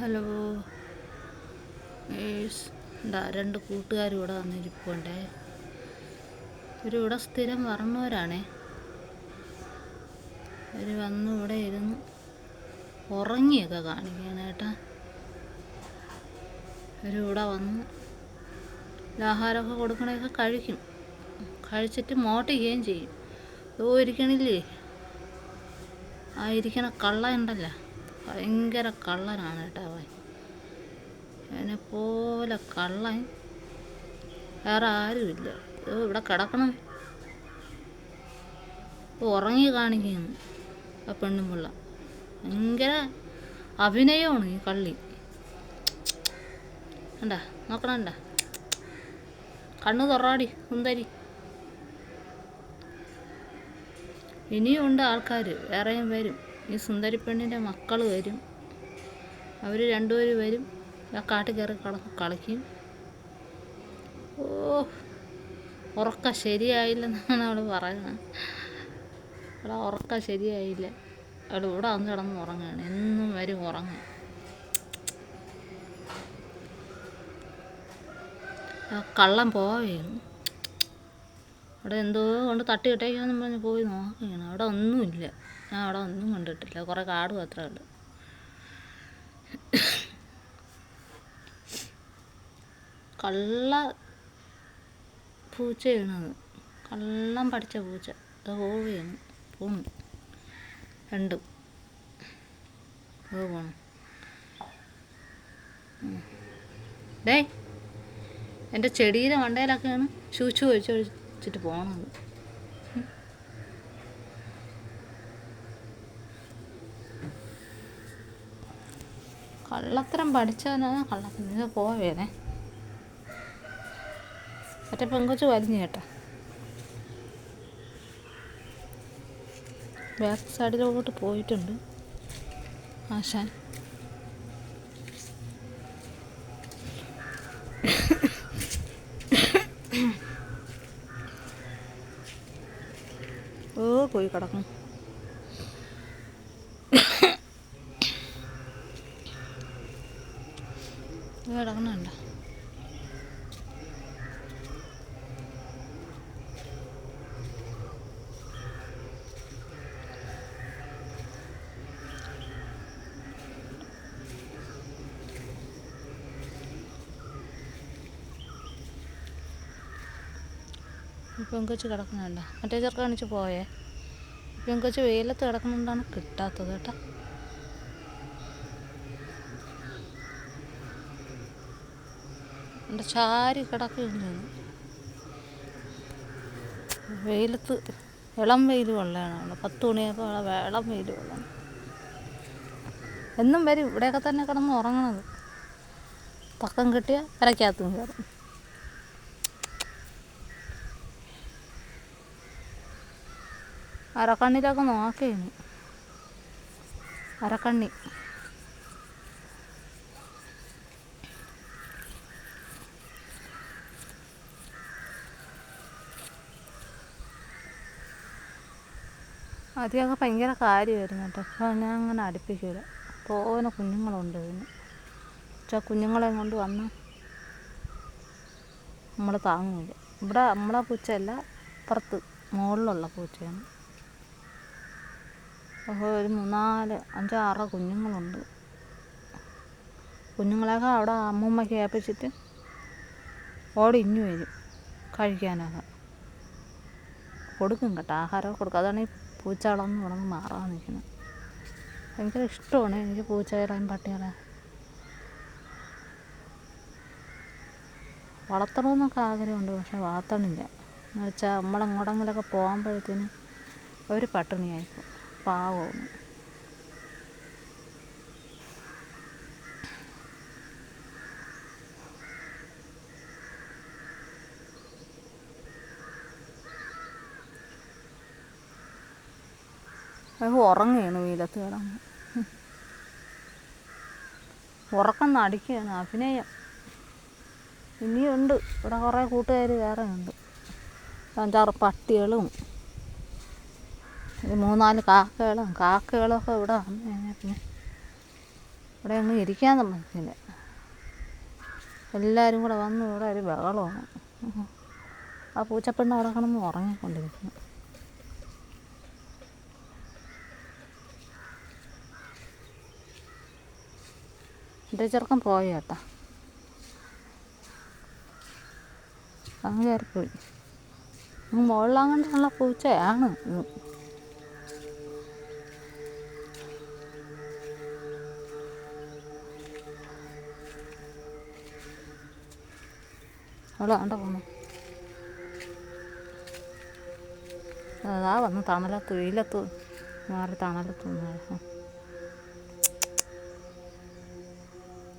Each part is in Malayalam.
ഹലോ ഏഴ്സ് എന്താ രണ്ട് കൂട്ടുകാരും ഇവിടെ വന്നിരിപ്പുണ്ടേ. ഇവരിവിടെ സ്ഥിരം വരണവരാണേ. ഇവർ വന്ന് ഇവിടെ ഇരുന്ന് ഉറങ്ങിയൊക്കെ കാണിക്കാനേട്ടാ. ഇവരിവിടെ വന്ന് ആഹാരമൊക്കെ കൊടുക്കണതൊക്കെ കഴിക്കും. കഴിച്ചിട്ട് മോട്ടിക്കുകയും ചെയ്യും. ഇരിക്കണില്ലേ, ആ ഇരിക്കണ കള്ള ഉണ്ടല്ലോ, ഭയങ്കര കള്ളനാണ് കേട്ടോ അവൻ. എന്നെപ്പോലെ കള്ളൻ വേറെ ആരുമില്ല. ഇവിടെ കിടക്കണം, ഉറങ്ങി കാണിക്കുന്നു ആ പെണ്ണുമ്പിള്ള. ഭയങ്കര അഭിനയമാണ് ഈ കള്ളി. കണ്ടാ, നോക്കണണ്ട, കണ്ണ് തുറടി സുന്ദരി. ഇനിയും ഉണ്ട് ആൾക്കാർ, വേറെയും വരും. ഈ സുന്ദരി പെണ്ണിൻ്റെ മക്കൾ വരും. അവർ രണ്ടുപേരും വരും. ആ കാട്ടിൽ കയറി കളിക്കും. ഉറക്കം ശരിയായില്ലെന്നാണ് അവൾ പറയുന്നത്. അവളെ ഉറക്കം ശരിയായില്ല. അവൾ ഇവിടെ വന്ന് കിടന്ന് ഉറങ്ങുകയാണ്. എന്നും വരും ഉറങ്ങും. ആ കള്ളം പോവുകയാണ്. അവിടെ എന്തോ കൊണ്ട് തട്ടി ഇട്ടേക്കാന്ന് പറഞ്ഞ് പോയി നോക്കുകയാണ്. അവിടെ ഒന്നുമില്ല. ഞാൻ അവിടെ ഒന്നും കണ്ടിട്ടില്ല. കുറേ കാട് മാത്രമേ ഉള്ളൂ. കള്ള പൂച്ചയാണത്. കള്ളം പഠിച്ച പൂച്ച. അത് പോവുകയാണ്, പോണു. രണ്ടും പോകണം. എൻ്റെ ചെടിയുടെ മണ്ടയിലൊക്കെയാണ് ശൂച്ചു ഒഴിച്ചിട്ട് പോണത്. കള്ളത്തരം പഠിച്ചവനാണ് കള്ളത്തരം. ഇത് പോവേനെ മറ്റേ പെങ്കൊച്ച് വലിഞ്ഞു കേട്ടോ. ബാക്ക് സൈഡിലോട്ട് പോയിട്ടുണ്ട് ആശാൻ. പോയി കിടക്കും. കിടക്കണുണ്ടോ? പെങ്കൊച്ച് കിടക്കുന്നുണ്ടോ? മറ്റേ ചെറുക്കം കാണിച്ച് പോയേ. പെങ്കൊച്ച് വെയിലത്ത് കിടക്കുന്നുണ്ടാണ് കിട്ടാത്തത് കേട്ടോ. എൻ്റെ ചാരി കിടക്കുകയാണ്. വെയിലത്ത് ഇളം വെയിൽ കൊള്ളണം. 10 മണിയൊക്കെ ഇളം വെയിൽ കൊള്ളണം. എന്നും വരും ഇവിടെയൊക്കെ തന്നെ കിടന്ന് ഉറങ്ങണത്. തക്കം കിട്ടിയ അരക്കകത്തും കയറും. അരക്കണ്ണിലൊക്കെ നോക്കുകയാണ്. അരക്കണ്ണി ആദ്യമൊക്കെ ഭയങ്കര കാര്യമായിരുന്നു കേട്ടോ. അപ്പോൾ ഞാൻ അങ്ങനെ അടുപ്പിക്കില്ല. തോനെ കുഞ്ഞുങ്ങളുണ്ട് ഇതിന്. പക്ഷേ കുഞ്ഞുങ്ങളെ കൊണ്ട് വന്ന് നമ്മൾ താങ്ങില്ല. ഇവിടെ നമ്മളെ പൂച്ചയല്ല, പുറത്ത് മുകളിലുള്ള പൂച്ചയാണ്. അപ്പോൾ ഒരു 3, 4, 5, 6 കുഞ്ഞുങ്ങളുണ്ട്. കുഞ്ഞുങ്ങളെയൊക്കെ അവിടെ അമ്മൂമ്മയ്ക്ക് ഏൽപ്പിച്ചിട്ട് ഓടി ഇഞ്ഞു വരും കഴിക്കാനൊക്കെ. കൊടുക്കും കേട്ടോ, ആഹാരമൊക്കെ കൊടുക്കും. അതാണ് ഈ പൂച്ചകളൊന്നും ഇവിടെ നിന്ന് മാറാൻ നിൽക്കുന്നത്. ഭയങ്കര ഇഷ്ടമാണ് എനിക്ക് പൂച്ചകളെയും പട്ടികളെയും വളർത്തണമെന്നൊക്കെ ആഗ്രഹമുണ്ട്. പക്ഷെ വളർത്തണില്ല. എന്ന് വെച്ചാൽ നമ്മളെങ്ങോട്ടെങ്കിലൊക്കെ പോകുമ്പോഴത്തേന് ഒരു പട്ടിണിയായിപ്പോൾ പാവമാണ്. ഉറങ്ങുകയാണ് വെയിലത്ത് കിടന്ന്. ഉറക്കം നടിക്കുകയാണ്, അഭിനയം. ഇനിയുണ്ട് ഇവിടെ കുറേ കൂട്ടുകാർ വേറെ ഉണ്ട്. 5, 6 പട്ടികളും 3, 4 കാക്കകളൊക്കെ ഇവിടെ വന്നു കഴിഞ്ഞാൽ പിന്നെ ഇവിടെ അങ്ങ് ഇരിക്കാൻ സമ്മതിക്കില്ല. എല്ലാവരും കൂടെ വന്ന് ഇവിടെ ഒരു ബഹളമാണ്. ആ പൂച്ചപ്പെണ്ണ് അവിടെ കിടന്ന് ഉറങ്ങിക്കൊണ്ടിരിക്കുന്നു. എൻ്റെ ചെറുക്കൻ പോയി കേട്ടാ, അങ്ങ് കയറിപ്പോയി. മുകളിലങ്ങോട്ടുള്ള പൂച്ചയാണ് ഇത്. അവൾ കണ്ട പോന്നു. അതാ വന്ന് തണലത്ത് വെയിലത്ത് മാറി തണലത്ത് നിന്ന്.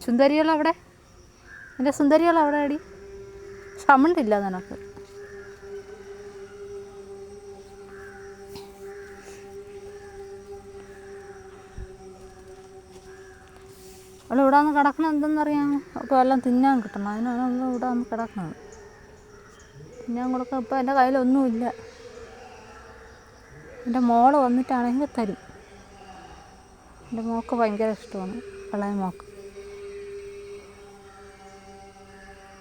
സുന്ദരികളവിടെ, എൻ്റെ സുന്ദരികളവിടെ അടി. സമുണ്ടില്ല നിനക്ക്. അവൾ ഇവിടെ വന്ന് കിടക്കണം എന്തെന്നറിയാമോ? അപ്പോൾ എല്ലാം തിന്നാൻ കിട്ടണം, അതിനാണ് അവൾ ഇവിടെ വന്ന് കിടക്കുന്നത്. തിന്നാൻ കൊടുക്കാം. ഇപ്പം എൻ്റെ കയ്യിലൊന്നുമില്ല. എൻ്റെ മോള് വന്നിട്ടാണെങ്കിൽ തരും. എൻ്റെ മോൾക്ക് ഭയങ്കര ഇഷ്ടമാണ്, ഇളയ മോൾക്ക്.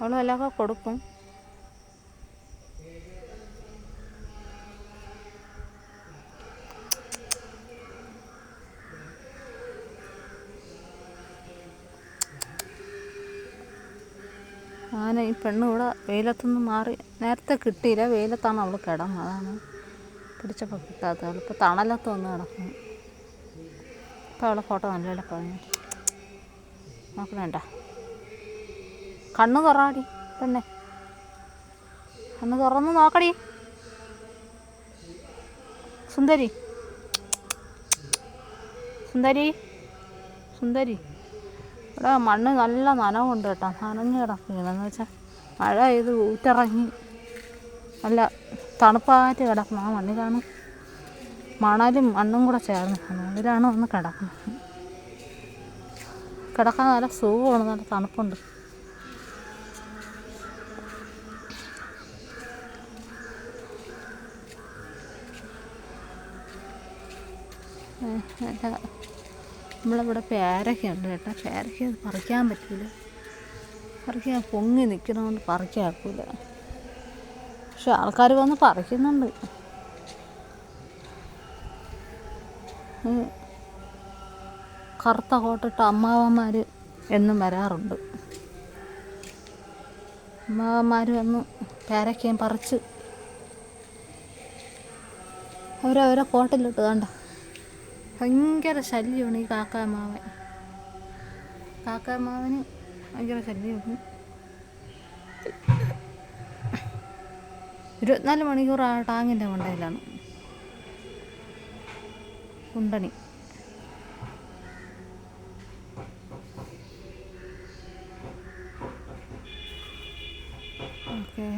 അവൾ വല്ലതൊക്കെ കൊടുക്കും. അങ്ങനെ ഈ പെണ്ണ് ഇവിടെ വെയിലത്തൊന്നും മാറി. നേരത്തെ കിട്ടിയില്ല, വെയിലത്താണ് അവൾ കിടന്നത്, അതാണ് പിടിച്ചപ്പോൾ കിട്ടാത്തത്. അവളിപ്പോൾ തണലത്ത് വന്ന് കിടക്കുന്നു. ഇപ്പോൾ അവളെ ഫോട്ടോ നല്ല കഴിഞ്ഞു നോക്കണേണ്ട. കണ്ണ് തുറടി പെണ്ണെ, കണ്ണ് തുറന്ന് നോക്കടി സുന്ദരി. സുന്ദരി സുന്ദരി ഇവിടെ മണ്ണ് നല്ല നനവുണ്ട് കേട്ടോ, നനഞ്ഞ് കിടക്കുകയാണ്. എന്ന് വെച്ചാൽ മഴ പെയ്ത് ഊറ്റിറങ്ങി നല്ല തണുപ്പായിട്ട് കിടക്കണം. ആ മണ്ണിലാണ് മണലും മണ്ണും കൂടെ ചേർന്ന് അതിലാണ് വന്ന് കിടക്കുന്നത്. കിടക്കാൻ നല്ല സുഖമാണ്, നല്ല തണുപ്പുണ്ട്. നമ്മളിവിടെ പേരക്കയുണ്ട് കേട്ടോ. പേരക്ക പറിക്കാൻ പറ്റില്ല, പറിക്കാൻ പൊങ്ങി നിൽക്കുന്നതുകൊണ്ട് പറിക്കാക്കില്ല. പക്ഷെ ആൾക്കാർ വന്ന് പറിക്കുന്നുണ്ട്. കറുത്ത കോട്ടിട്ട അമ്മാവന്മാർ എന്നും വരാറുണ്ട്. അമ്മാവന്മാർ വന്ന് പേരക്കയും പറിച്ച് അവരവരെ കോട്ടിലിട്ട് കണ്ട. ഭയങ്കര ശല്യമാണ് ഈ കാക്കാമാവൻ. കാക്കാമാവന് ഭയങ്കര ശല്യമാണ്. 24 മണിക്കൂർ ആ ടാങ്ങിൻ്റെ മണ്ടയിലാണ് കുണ്ടണി. ഓക്കെ.